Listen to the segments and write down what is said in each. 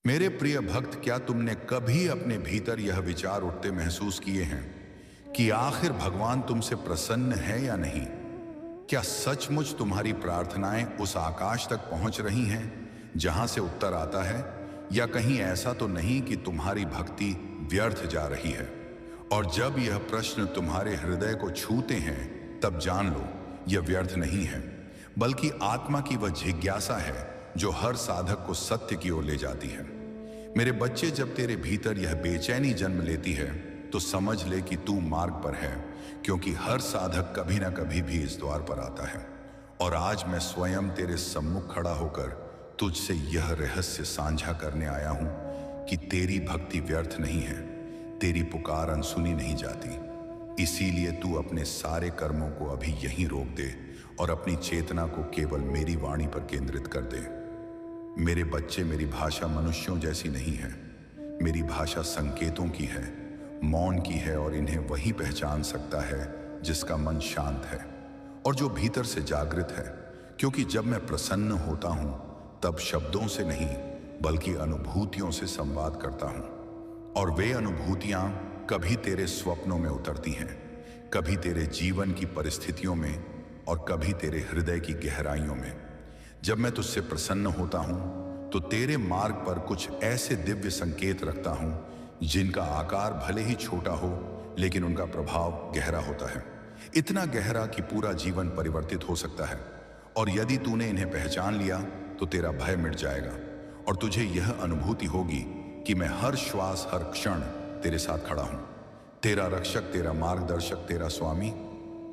मेरे प्रिय भक्त, क्या तुमने कभी अपने भीतर यह विचार उठते महसूस किए हैं कि आखिर भगवान तुमसे प्रसन्न है या नहीं? क्या सचमुच तुम्हारी प्रार्थनाएं उस आकाश तक पहुंच रही हैं जहां से उत्तर आता है? या कहीं ऐसा तो नहीं कि तुम्हारी भक्ति व्यर्थ जा रही है? और जब यह प्रश्न तुम्हारे हृदय को छूते हैं, तब जान लो यह व्यर्थ नहीं है, बल्कि आत्मा की वह जिज्ञासा है जो हर साधक को सत्य की ओर ले जाती है। मेरे बच्चे, जब तेरे भीतर यह बेचैनी जन्म लेती है तो समझ ले कि तू मार्ग पर है, क्योंकि हर साधक कभी ना कभी भी इस द्वार पर आता है। और आज मैं स्वयं तेरे सम्मुख खड़ा होकर तुझसे यह रहस्य साझा करने आया हूं कि तेरी भक्ति व्यर्थ नहीं है, तेरी पुकार अनसुनी नहीं जाती। इसीलिए तू अपने सारे कर्मों को अभी यहीं रोक दे और अपनी चेतना को केवल मेरी वाणी पर केंद्रित कर दे। मेरे बच्चे, मेरी भाषा मनुष्यों जैसी नहीं है। मेरी भाषा संकेतों की है, मौन की है, और इन्हें वही पहचान सकता है जिसका मन शांत है और जो भीतर से जागृत है। क्योंकि जब मैं प्रसन्न होता हूं तब शब्दों से नहीं बल्कि अनुभूतियों से संवाद करता हूं। और वे अनुभूतियां कभी तेरे स्वप्नों में उतरती हैं, कभी तेरे जीवन की परिस्थितियों में, और कभी तेरे हृदय की गहराइयों में। जब मैं तुझसे प्रसन्न होता हूं तो तेरे मार्ग पर कुछ ऐसे दिव्य संकेत रखता हूं जिनका आकार भले ही छोटा हो, लेकिन उनका प्रभाव गहरा होता है। इतना गहरा कि पूरा जीवन परिवर्तित हो सकता है। और यदि तूने इन्हें पहचान लिया तो तेरा भय मिट जाएगा और तुझे यह अनुभूति होगी कि मैं हर श्वास, हर क्षण तेरे साथ खड़ा हूं, तेरा रक्षक, तेरा मार्गदर्शक, तेरा स्वामी।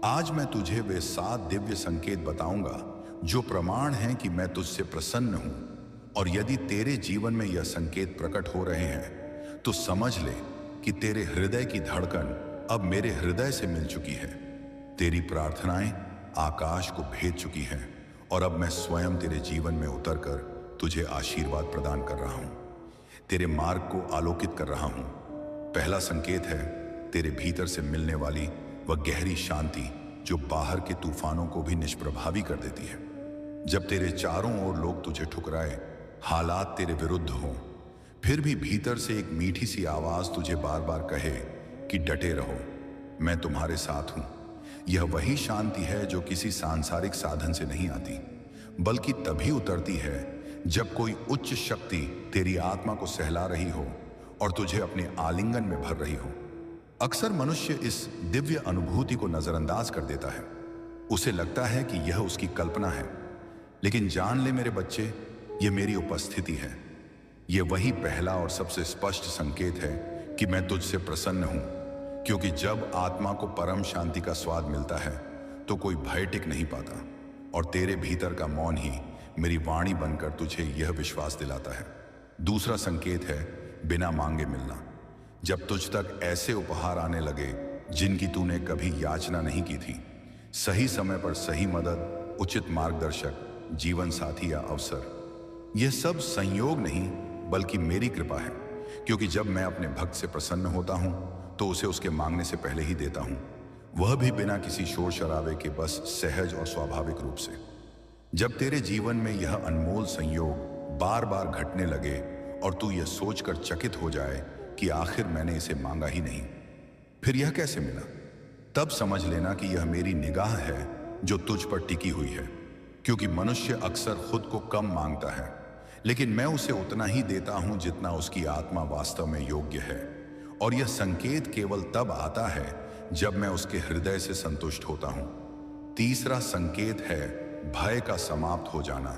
आज मैं तुझे वे 7 दिव्य संकेत बताऊंगा जो प्रमाण हैं कि मैं तुझसे प्रसन्न हूं। और यदि तेरे जीवन में यह संकेत प्रकट हो रहे हैं तो समझ ले कि तेरे हृदय की धड़कन अब मेरे हृदय से मिल चुकी है। तेरी प्रार्थनाएं आकाश को भेद चुकी हैं और अब मैं स्वयं तेरे जीवन में उतरकर तुझे आशीर्वाद प्रदान कर रहा हूं, तेरे मार्ग को आलोकित कर रहा हूं। पहला संकेत है तेरे भीतर से मिलने वाली वह गहरी शांति जो बाहर के तूफानों को भी निष्प्रभावी कर देती है। जब तेरे चारों ओर लोग तुझे ठुकराए, हालात तेरे विरुद्ध हों, फिर भी भीतर से एक मीठी सी आवाज तुझे बार बार कहे कि डटे रहो, मैं तुम्हारे साथ हूं। यह वही शांति है जो किसी सांसारिक साधन से नहीं आती, बल्कि तभी उतरती है जब कोई उच्च शक्ति तेरी आत्मा को सहला रही हो और तुझे अपने आलिंगन में भर रही हो। अक्सर मनुष्य इस दिव्य अनुभूति को नजरअंदाज कर देता है। उसे लगता है कि यह उसकी कल्पना है, लेकिन जान ले मेरे बच्चे, यह मेरी उपस्थिति है। यह वही पहला और सबसे स्पष्ट संकेत है कि मैं तुझसे प्रसन्न हूं। क्योंकि जब आत्मा को परम शांति का स्वाद मिलता है तो कोई भय टिक नहीं पाता, और तेरे भीतर का मौन ही मेरी वाणी बनकर तुझे यह विश्वास दिलाता है। दूसरा संकेत है बिना मांगे मिलना। जब तुझ तक ऐसे उपहार आने लगे जिनकी तूने कभी याचना नहीं की थी, सही समय पर सही मदद, उचित मार्गदर्शक, जीवन साथी या अवसर, यह सब संयोग नहीं बल्कि मेरी कृपा है। क्योंकि जब मैं अपने भक्त से प्रसन्न होता हूं तो उसे उसके मांगने से पहले ही देता हूं, वह भी बिना किसी शोर शराबे के, बस सहज और स्वाभाविक रूप से। जब तेरे जीवन में यह अनमोल संयोग बार बार घटने लगे और तू यह सोचकर चकित हो जाए कि आखिर मैंने इसे मांगा ही नहीं, फिर यह कैसे मिला, तब समझ लेना कि यह मेरी निगाह है जो तुझ पर टिकी हुई है। क्योंकि मनुष्य अक्सर खुद को कम मांगता है, लेकिन मैं उसे उतना ही देता हूं जितना उसकी आत्मा वास्तव में योग्य है। और यह संकेत केवल तब आता है जब मैं उसके हृदय से संतुष्ट होता हूं। तीसरा संकेत है भय का समाप्त हो जाना।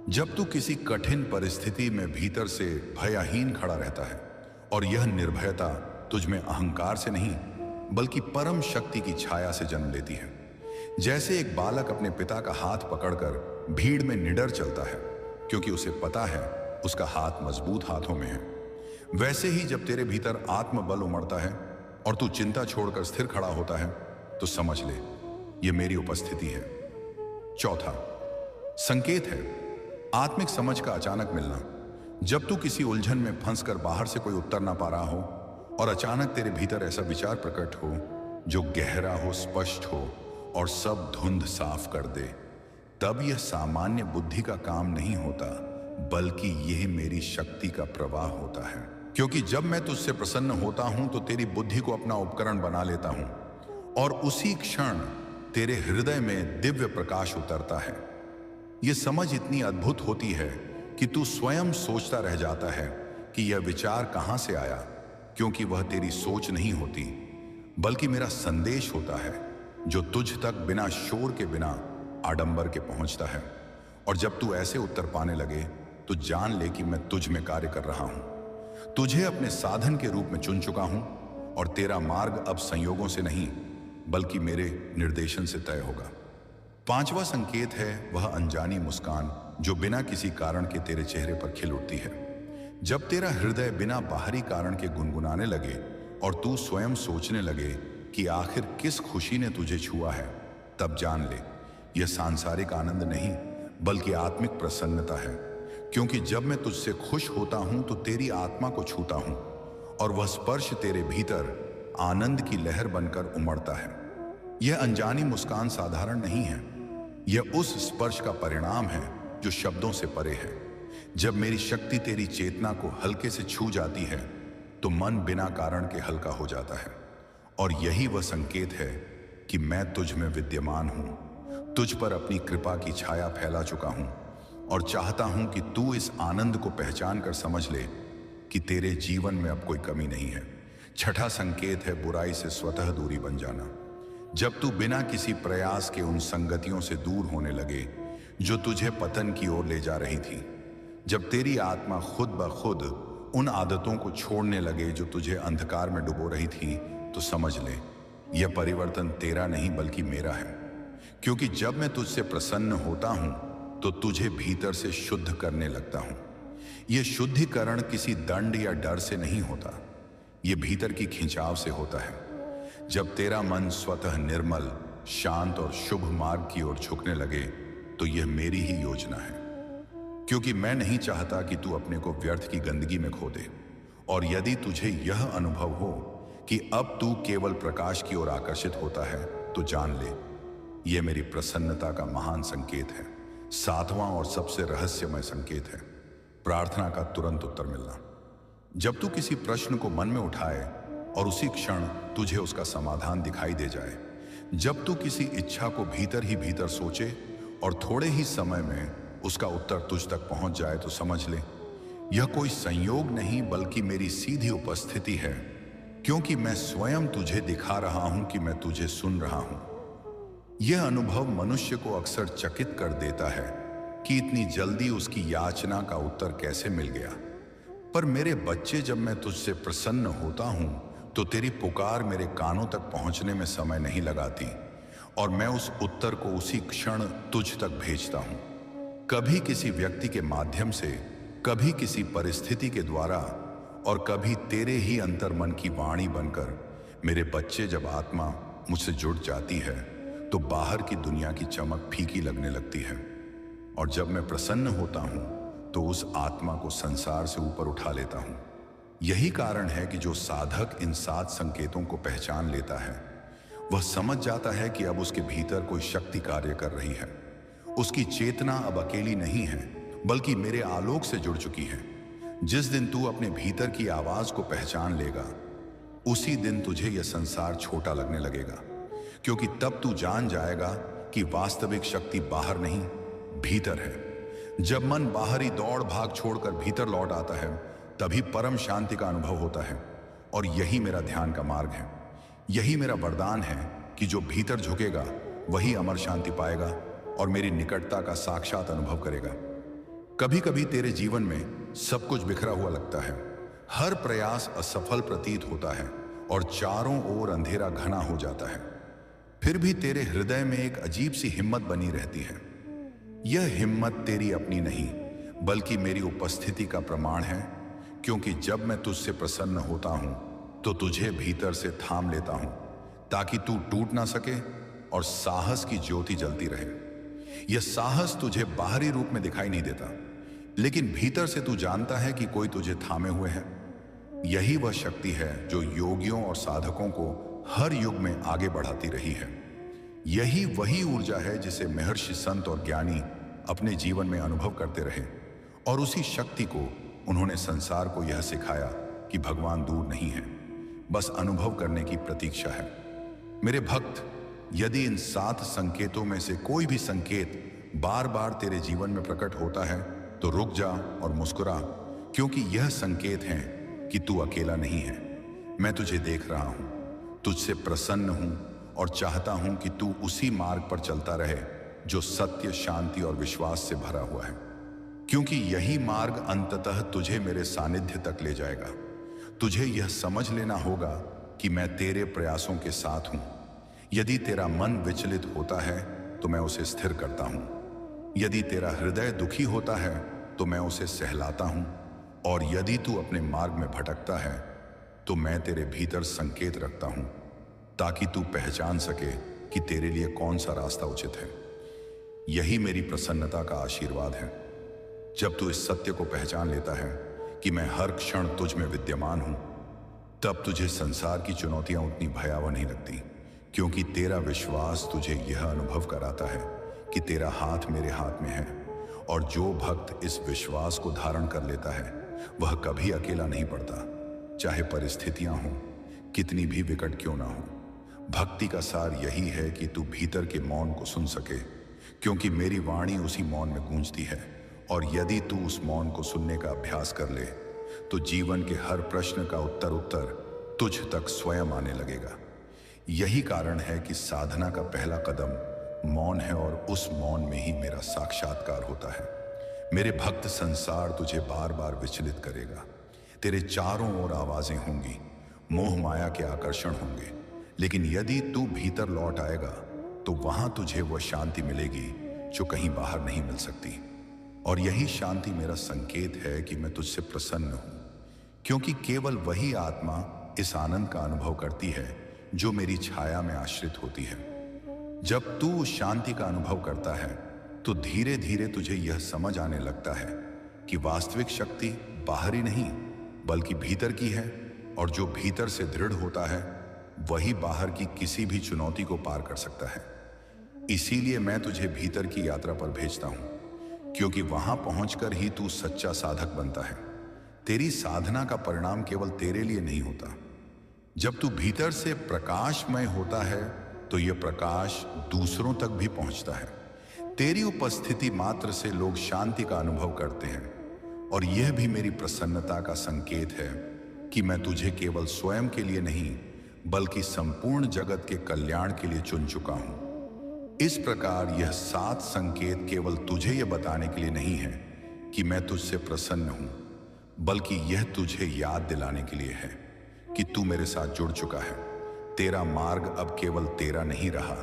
जब तू किसी कठिन परिस्थिति में भीतर से भयहीन खड़ा रहता है, और यह निर्भयता तुझ में अहंकार से नहीं बल्कि परम शक्ति की छाया से जन्म लेती है। जैसे एक बालक अपने पिता का हाथ पकड़कर भीड़ में निडर चलता है क्योंकि उसे पता है उसका हाथ मजबूत हाथों में है, वैसे ही जब तेरे भीतर आत्मबल उमड़ता है और तू चिंता छोड़कर स्थिर खड़ा होता है तो समझ ले यह मेरी उपस्थिति है। चौथा संकेत है आत्मिक समझ का अचानक मिलना। जब तू किसी उलझन में फंसकर बाहर से कोई उत्तर ना पा रहा हो और अचानक तेरे भीतर ऐसा विचार प्रकट हो जो गहरा हो, स्पष्ट हो और सब धुंध साफ कर दे, तब यह सामान्य बुद्धि का काम नहीं होता बल्कि यह मेरी शक्ति का प्रवाह होता है। क्योंकि जब मैं तुझसे प्रसन्न होता हूं तो तेरी बुद्धि को अपना उपकरण बना लेता हूं और उसी क्षण तेरे हृदय में दिव्य प्रकाश उतरता है। यह समझ इतनी अद्भुत होती है कि तू स्वयं सोचता रह जाता है कि यह विचार कहां से आया, क्योंकि वह तेरी सोच नहीं होती बल्कि मेरा संदेश होता है जो तुझ तक बिना शोर के, बिना आडंबर के पहुंचता है। और जब तू ऐसे उत्तर पाने लगे तो जान ले कि मैं तुझ में कार्य कर रहा हूं, तुझे अपने साधन के रूप में चुन चुका हूं और तेरा मार्ग अब संयोगों से नहीं बल्कि मेरे निर्देशन से तय होगा। पांचवा संकेत है वह अनजानी मुस्कान जो बिना किसी कारण के तेरे चेहरे पर खिल उठती है। जब तेरा हृदय बिना बाहरी कारण के गुनगुनाने लगे और तू स्वयं सोचने लगे कि आखिर किस खुशी ने तुझे छुआ है, तब जान ले यह सांसारिक आनंद नहीं बल्कि आत्मिक प्रसन्नता है। क्योंकि जब मैं तुझसे खुश होता हूं तो तेरी आत्मा को छूता हूं और वह स्पर्श तेरे भीतर आनंद की लहर बनकर उमड़ता है। यह अनजानी मुस्कान साधारण नहीं है, यह उस स्पर्श का परिणाम है जो शब्दों से परे है। जब मेरी शक्ति तेरी चेतना को हल्के से छू जाती है तो मन बिना कारण के हल्का हो जाता है और यही वह संकेत है कि मैं तुझ में विद्यमान हूं, तुझ पर अपनी कृपा की छाया फैला चुका हूं और चाहता हूं कि तू इस आनंद को पहचान कर समझ ले कि तेरे जीवन में अब कोई कमी नहीं है। छठा संकेत है बुराई से स्वतः दूरी बन जाना। जब तू बिना किसी प्रयास के उन संगतियों से दूर होने लगे जो तुझे पतन की ओर ले जा रही थी, जब तेरी आत्मा खुद ब खुद उन आदतों को छोड़ने लगे जो तुझे अंधकार में डुबो रही थी, तो समझ ले यह परिवर्तन तेरा नहीं बल्कि मेरा है। क्योंकि जब मैं तुझसे प्रसन्न होता हूं तो तुझे भीतर से शुद्ध करने लगता हूं। यह शुद्धिकरण किसी दंड या डर से नहीं होता, यह भीतर की खिंचाव से होता है। जब तेरा मन स्वतः निर्मल, शांत और शुभ मार्ग की ओर झुकने लगे तो यह मेरी ही योजना है। क्योंकि मैं नहीं चाहता कि तू अपने को व्यर्थ की गंदगी में खो दे। और यदि तुझे यह अनुभव हो कि अब तू केवल प्रकाश की ओर आकर्षित होता है तो जान ले यह मेरी प्रसन्नता का महान संकेत है। सातवां और सबसे रहस्यमय संकेत है प्रार्थना का तुरंत उत्तर मिलना। जब तू किसी प्रश्न को मन में उठाए और उसी क्षण तुझे उसका समाधान दिखाई दे जाए, जब तू किसी इच्छा को भीतर ही भीतर सोचे और थोड़े ही समय में उसका उत्तर तुझ तक पहुंच जाए, तो समझ ले यह कोई संयोग नहीं बल्कि मेरी सीधी उपस्थिति है। क्योंकि मैं स्वयं तुझे दिखा रहा हूं कि मैं तुझे सुन रहा हूं। यह अनुभव मनुष्य को अक्सर चकित कर देता है कि इतनी जल्दी उसकी याचना का उत्तर कैसे मिल गया। पर मेरे बच्चे, जब मैं तुझसे प्रसन्न होता हूं तो तेरी पुकार मेरे कानों तक पहुंचने में समय नहीं लगाती और मैं उस उत्तर को उसी क्षण तुझ तक भेजता हूं। कभी किसी व्यक्ति के माध्यम से, कभी किसी परिस्थिति के द्वारा और कभी तेरे ही अंतर्मन की वाणी बनकर। मेरे बच्चे, जब आत्मा मुझसे जुड़ जाती है तो बाहर की दुनिया की चमक फीकी लगने लगती है और जब मैं प्रसन्न होता हूं तो उस आत्मा को संसार से ऊपर उठा लेता हूं। यही कारण है कि जो साधक इन 7 संकेतों को पहचान लेता है वह समझ जाता है कि अब उसके भीतर कोई शक्ति कार्य कर रही है। उसकी चेतना अब अकेली नहीं है बल्कि मेरे आलोक से जुड़ चुकी है। जिस दिन तू अपने भीतर की आवाज को पहचान लेगा उसी दिन तुझे यह संसार छोटा लगने लगेगा। क्योंकि तब तू जान जाएगा कि वास्तविक शक्ति बाहर नहीं, भीतर है। जब मन बाहरी दौड़ भाग छोड़कर भीतर लौट आता है तभी परम शांति का अनुभव होता है। और यही मेरा ध्यान का मार्ग है। यही मेरा वरदान है कि जो भीतर झुकेगा वही अमर शांति पाएगा और मेरी निकटता का साक्षात अनुभव करेगा। कभी कभी तेरे जीवन में सब कुछ बिखरा हुआ लगता है, हर प्रयास असफल प्रतीत होता है और चारों ओर अंधेरा घना हो जाता है। फिर भी तेरे हृदय में एक अजीब सी हिम्मत बनी रहती है। यह हिम्मत तेरी अपनी नहीं बल्कि मेरी उपस्थिति का प्रमाण है। क्योंकि जब मैं तुझसे प्रसन्न होता हूं तो तुझे भीतर से थाम लेता हूं ताकि तू टूट ना सके और साहस की ज्योति जलती रहे। यह साहस तुझे बाहरी रूप में दिखाई नहीं देता, लेकिन भीतर से तू जानता है कि कोई तुझे थामे हुए है। यही वह शक्ति है जो योगियों और साधकों को हर युग में आगे बढ़ाती रही है। यही वही ऊर्जा है जिसे महर्षि, संत और ज्ञानी अपने जीवन में अनुभव करते रहे और उसी शक्ति को उन्होंने संसार को यह सिखाया कि भगवान दूर नहीं है, बस अनुभव करने की प्रतीक्षा है। मेरे भक्त, यदि इन 7 संकेतों में से कोई भी संकेत बार बार तेरे जीवन में प्रकट होता है तो रुक जा और मुस्कुरा, क्योंकि यह संकेत हैं कि तू अकेला नहीं है। मैं तुझे देख रहा हूं, तुझसे प्रसन्न हूं और चाहता हूं कि तू उसी मार्ग पर चलता रहे जो सत्य, शांति और विश्वास से भरा हुआ है, क्योंकि यही मार्ग अंततः तुझे मेरे सानिध्य तक ले जाएगा। तुझे यह समझ लेना होगा कि मैं तेरे प्रयासों के साथ हूं। यदि तेरा मन विचलित होता है तो मैं उसे स्थिर करता हूं। यदि तेरा हृदय दुखी होता है तो मैं उसे सहलाता हूं। और यदि तू अपने मार्ग में भटकता है तो मैं तेरे भीतर संकेत रखता हूं, ताकि तू पहचान सके कि तेरे लिए कौन सा रास्ता उचित है। यही मेरी प्रसन्नता का आशीर्वाद है। जब तू इस सत्य को पहचान लेता है कि मैं हर क्षण तुझ में विद्यमान हूं, तब तुझे संसार की चुनौतियां उतनी भयावह नहीं लगती, क्योंकि तेरा विश्वास तुझे यह अनुभव कराता है कि तेरा हाथ मेरे हाथ में है। और जो भक्त इस विश्वास को धारण कर लेता है वह कभी अकेला नहीं पड़ता, चाहे परिस्थितियां हों कितनी भी विकट क्यों ना हो। भक्ति का सार यही है कि तू भीतर के मौन को सुन सके, क्योंकि मेरी वाणी उसी मौन में गूंजती है। और यदि तू उस मौन को सुनने का अभ्यास कर ले तो जीवन के हर प्रश्न का उत्तर तुझ तक स्वयं आने लगेगा। यही कारण है कि साधना का पहला कदम मौन है, और उस मौन में ही मेरा साक्षात्कार होता है। मेरे भक्त, संसार तुझे बार बार विचलित करेगा। तेरे चारों ओर आवाजें होंगी, मोह माया के आकर्षण होंगे, लेकिन यदि तू भीतर लौट आएगा तो वहां तुझे वह शांति मिलेगी जो कहीं बाहर नहीं मिल सकती। और यही शांति मेरा संकेत है कि मैं तुझसे प्रसन्न हूं, क्योंकि केवल वही आत्मा इस आनंद का अनुभव करती है जो मेरी छाया में आश्रित होती है। जब तू उस शांति का अनुभव करता है तो धीरे धीरे तुझे यह समझ आने लगता है कि वास्तविक शक्ति बाहरी नहीं बल्कि भीतर की है, और जो भीतर से दृढ़ होता है वही बाहर की किसी भी चुनौती को पार कर सकता है। इसीलिए मैं तुझे भीतर की यात्रा पर भेजता हूं, क्योंकि वहां पहुंचकर ही तू सच्चा साधक बनता है। तेरी साधना का परिणाम केवल तेरे लिए नहीं होता। जब तू भीतर से प्रकाशमय होता है तो यह प्रकाश दूसरों तक भी पहुंचता है। तेरी उपस्थिति मात्र से लोग शांति का अनुभव करते हैं, और यह भी मेरी प्रसन्नता का संकेत है कि मैं तुझे केवल स्वयं के लिए नहीं बल्कि संपूर्ण जगत के कल्याण के लिए चुन चुका हूं। इस प्रकार यह 7 संकेत केवल तुझे यह बताने के लिए नहीं है कि मैं तुझसे प्रसन्न हूं, बल्कि यह तुझे याद दिलाने के लिए है कि तू मेरे साथ जुड़ चुका है। तेरा मार्ग अब केवल तेरा नहीं रहा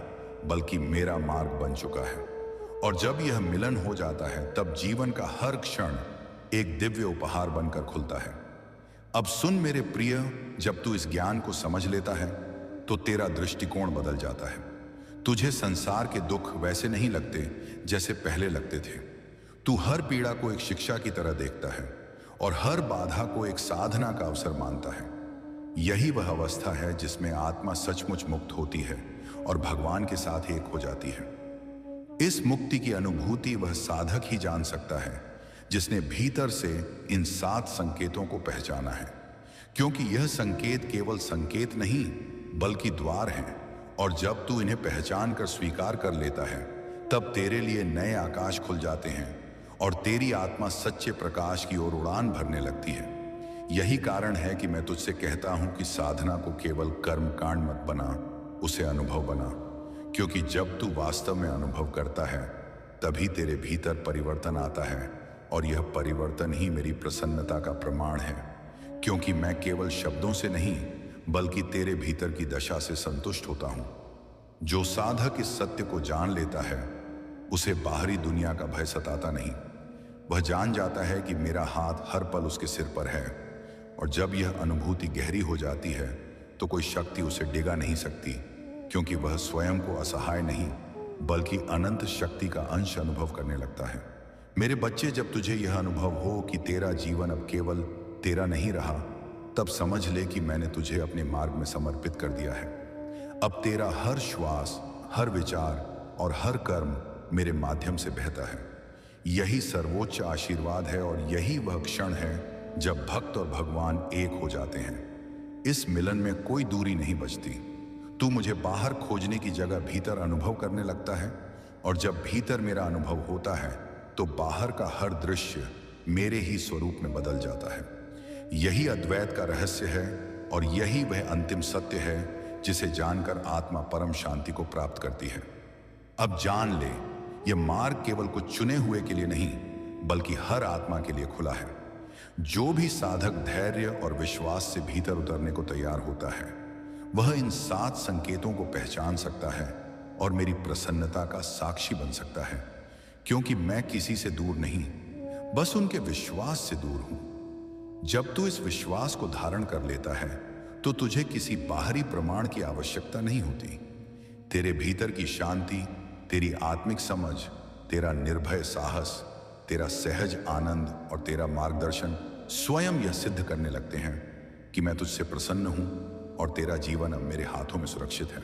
बल्कि मेरा मार्ग बन चुका है। और जब यह मिलन हो जाता है तब जीवन का हर क्षण एक दिव्य उपहार बनकर खुलता है। अब सुन मेरे प्रिय, जब तू इस ज्ञान को समझ लेता है तो तेरा दृष्टिकोण बदल जाता है। तुझे संसार के दुख वैसे नहीं लगते जैसे पहले लगते थे। तू हर पीड़ा को एक शिक्षा की तरह देखता है और हर बाधा को एक साधना का अवसर मानता है। यही वह अवस्था है जिसमें आत्मा सचमुच मुक्त होती है और भगवान के साथ एक हो जाती है। इस मुक्ति की अनुभूति वह साधक ही जान सकता है जिसने भीतर से इन 7 संकेतों को पहचाना है, क्योंकि यह संकेत केवल संकेत नहीं बल्कि द्वार हैं। और जब तू इन्हें पहचान कर स्वीकार कर लेता है तब तेरे लिए नए आकाश खुल जाते हैं और तेरी आत्मा सच्चे प्रकाश की ओर उड़ान भरने लगती है। यही कारण है कि मैं तुझसे कहता हूं कि साधना को केवल कर्म कांड मत बना, उसे अनुभव बना, क्योंकि जब तू वास्तव में अनुभव करता है तभी तेरे भीतर परिवर्तन आता है, और यह परिवर्तन ही मेरी प्रसन्नता का प्रमाण है। क्योंकि मैं केवल शब्दों से नहीं बल्कि तेरे भीतर की दशा से संतुष्ट होता हूं। जो साधक इस सत्य को जान लेता है उसे बाहरी दुनिया का भय सताता नहीं। वह जान जाता है कि मेरा हाथ हर पल उसके सिर पर है, और जब यह अनुभूति गहरी हो जाती है तो कोई शक्ति उसे डिगा नहीं सकती, क्योंकि वह स्वयं को असहाय नहीं बल्कि अनंत शक्ति का अंश अनुभव करने लगता है। मेरे बच्चे, जब तुझे यह अनुभव हो कि तेरा जीवन अब केवल तेरा नहीं रहा, तब समझ ले कि मैंने तुझे अपने मार्ग में समर्पित कर दिया है। अब तेरा हर श्वास, हर विचार और हर कर्म मेरे माध्यम से बहता है। यही सर्वोच्च आशीर्वाद है और यही वह क्षण है जब भक्त और भगवान एक हो जाते हैं। इस मिलन में कोई दूरी नहीं बचती। तू मुझे बाहर खोजने की जगह भीतर अनुभव करने लगता है, और जब भीतर मेरा अनुभव होता है तो बाहर का हर दृश्य मेरे ही स्वरूप में बदल जाता है। यही अद्वैत का रहस्य है और यही वह अंतिम सत्य है जिसे जानकर आत्मा परम शांति को प्राप्त करती है। अब जान ले, यह मार्ग केवल कुछ चुने हुए के लिए नहीं बल्कि हर आत्मा के लिए खुला है। जो भी साधक धैर्य और विश्वास से भीतर उतरने को तैयार होता है, वह इन 7 संकेतों को पहचान सकता है और मेरी प्रसन्नता का साक्षी बन सकता है, क्योंकि मैं किसी से दूर नहीं, बस उनके विश्वास से दूर हूं। जब तू इस विश्वास को धारण कर लेता है तो तुझे किसी बाहरी प्रमाण की आवश्यकता नहीं होती। तेरे भीतर की शांति, तेरी आत्मिक समझ, तेरा निर्भय साहस, तेरा सहज आनंद और तेरा मार्गदर्शन स्वयं यह सिद्ध करने लगते हैं कि मैं तुझसे प्रसन्न हूं और तेरा जीवन अब मेरे हाथों में सुरक्षित है।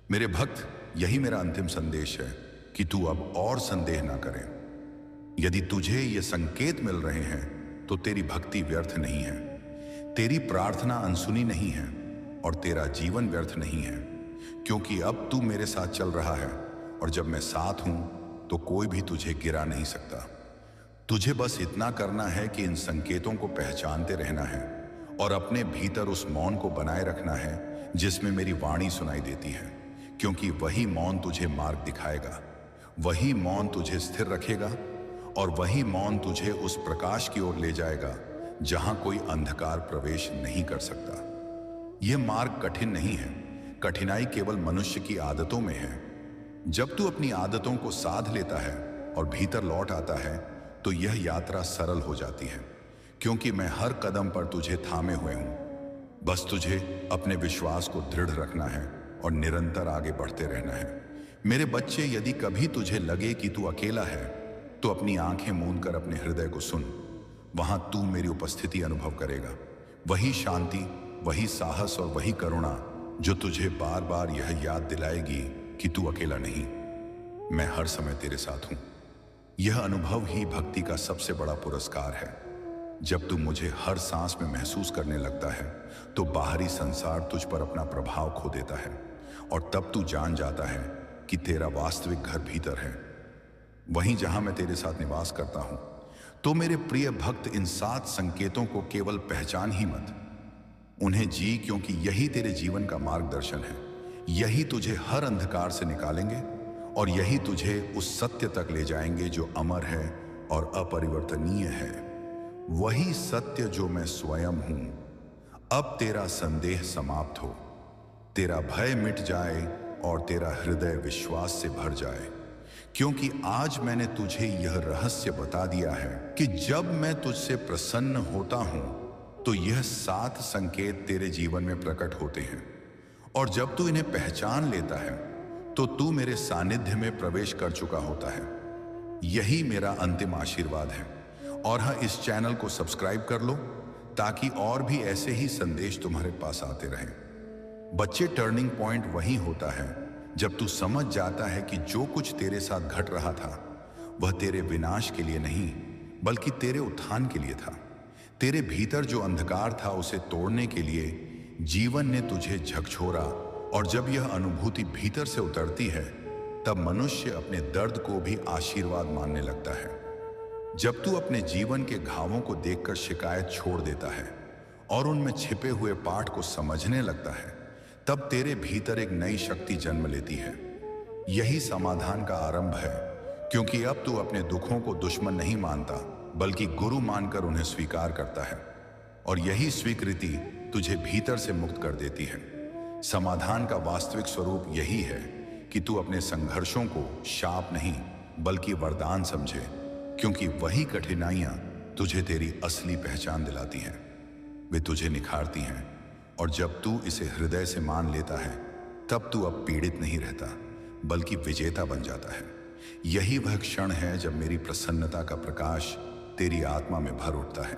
मेरे भक्त, यही मेरा अंतिम संदेश है कि तू अब और संदेह ना करे। यदि तुझे ये संकेत मिल रहे हैं तो तेरी भक्ति व्यर्थ नहीं है, तेरी प्रार्थना अनसुनी नहीं है और तेरा जीवन व्यर्थ नहीं है, क्योंकि अब तू मेरे साथ चल रहा है और जब मैं साथ हूं तो कोई भी तुझे गिरा नहीं सकता। तुझे बस इतना करना है कि इन संकेतों को पहचानते रहना है और अपने भीतर उस मौन को बनाए रखना है जिसमें मेरी वाणी सुनाई देती है, क्योंकि वही मौन तुझे मार्ग दिखाएगा, वही मौन तुझे स्थिर रखेगा और वही मौन तुझे उस प्रकाश की ओर ले जाएगा जहां कोई अंधकार प्रवेश नहीं कर सकता। यह मार्ग कठिन नहीं है, कठिनाई केवल मनुष्य की आदतों में है। जब तू अपनी आदतों को साध लेता है और भीतर लौट आता है तो यह यात्रा सरल हो जाती है, क्योंकि मैं हर कदम पर तुझे थामे हुए हूं। बस तुझे अपने विश्वास को दृढ़ रखना है और निरंतर आगे बढ़ते रहना है। मेरे बच्चे, यदि कभी तुझे लगे कि तू अकेला है तो अपनी आंखें मूंद कर अपने हृदय को सुन। वहां तू मेरी उपस्थिति अनुभव करेगा, वही शांति, वही साहस और वही करुणा जो तुझे बार बार यह याद दिलाएगी कि तू अकेला नहीं, मैं हर समय तेरे साथ हूं। यह अनुभव ही भक्ति का सबसे बड़ा पुरस्कार है। जब तू मुझे हर सांस में महसूस करने लगता है तो बाहरी संसार तुझ पर अपना प्रभाव खो देता है और तब तू जान जाता है कि तेरा वास्तविक घर भीतर है, वहीं जहां मैं तेरे साथ निवास करता हूं। तो मेरे प्रिय भक्त, इन 7 संकेतों को केवल पहचान ही मत, उन्हें जी, क्योंकि यही तेरे जीवन का मार्गदर्शन है। यही तुझे हर अंधकार से निकालेंगे और यही तुझे उस सत्य तक ले जाएंगे जो अमर है और अपरिवर्तनीय है, वही सत्य जो मैं स्वयं हूं। अब तेरा संदेह समाप्त हो, तेरा भय मिट जाए और तेरा हृदय विश्वास से भर जाए, क्योंकि आज मैंने तुझे यह रहस्य बता दिया है कि जब मैं तुझसे प्रसन्न होता हूं तो यह 7 संकेत तेरे जीवन में प्रकट होते हैं, और जब तू इन्हें पहचान लेता है तो तू मेरे सानिध्य में प्रवेश कर चुका होता है। यही मेरा अंतिम आशीर्वाद है। और हाँ, इस चैनल को सब्सक्राइब कर लो ताकि और भी ऐसे ही संदेश तुम्हारे पास आते रहें। बच्चे, टर्निंग पॉइंट वही होता है जब तू समझ जाता है कि जो कुछ तेरे साथ घट रहा था वह तेरे विनाश के लिए नहीं बल्कि तेरे उत्थान के लिए था। तेरे भीतर जो अंधकार था उसे तोड़ने के लिए जीवन ने तुझे झकझोरा, और जब यह अनुभूति भीतर से उतरती है तब मनुष्य अपने दर्द को भी आशीर्वाद मानने लगता है। जब तू अपने जीवन के घावों को देखकर शिकायत छोड़ देता है और उनमें छिपे हुए पाठ को समझने लगता है, तब तेरे भीतर एक नई शक्ति जन्म लेती है। यही समाधान का आरंभ है, क्योंकि अब तू अपने दुखों को दुश्मन नहीं मानता बल्कि गुरु मानकर उन्हें स्वीकार करता है, और यही स्वीकृति तुझे भीतर से मुक्त कर देती है। समाधान का वास्तविक स्वरूप यही है कि तू अपने संघर्षों को शाप नहीं बल्कि वरदान समझे, क्योंकि वही कठिनाइयां तुझे तेरी असली पहचान दिलाती हैं, वे तुझे निखारती हैं, और जब तू इसे हृदय से मान लेता है तब तू अब पीड़ित नहीं रहता बल्कि विजेता बन जाता है। यही वह क्षण है जब मेरी प्रसन्नता का प्रकाश तेरी आत्मा में भर उठता है।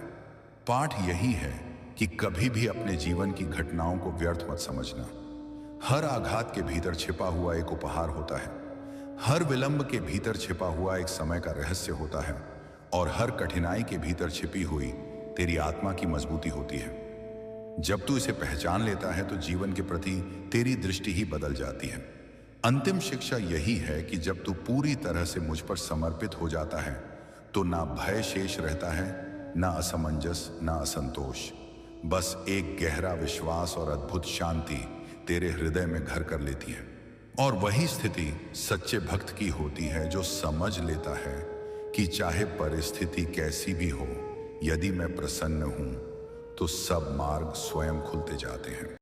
पाठ यही है कि कभी भी अपने जीवन की घटनाओं को व्यर्थ मत समझना। हर आघात के भीतर छिपा हुआ एक उपहार होता है। हर विलंब के भीतर छिपा हुआ एक समय का रहस्य होता है और हर कठिनाई के भीतर छिपी हुई तेरी आत्मा की मजबूती होती है। जब तू इसे पहचान लेता है तो जीवन के प्रति तेरी दृष्टि ही बदल जाती है। अंतिम शिक्षा यही है कि जब तू पूरी तरह से मुझ पर समर्पित हो जाता है तो ना भय शेष रहता है, ना असमंजस, ना असंतोष। बस एक गहरा विश्वास और अद्भुत शांति तेरे हृदय में घर कर लेती है। और वही स्थिति सच्चे भक्त की होती है, जो समझ लेता है कि चाहे परिस्थिति कैसी भी हो, यदि मैं प्रसन्न हूं तो सब मार्ग स्वयं खुलते जाते हैं।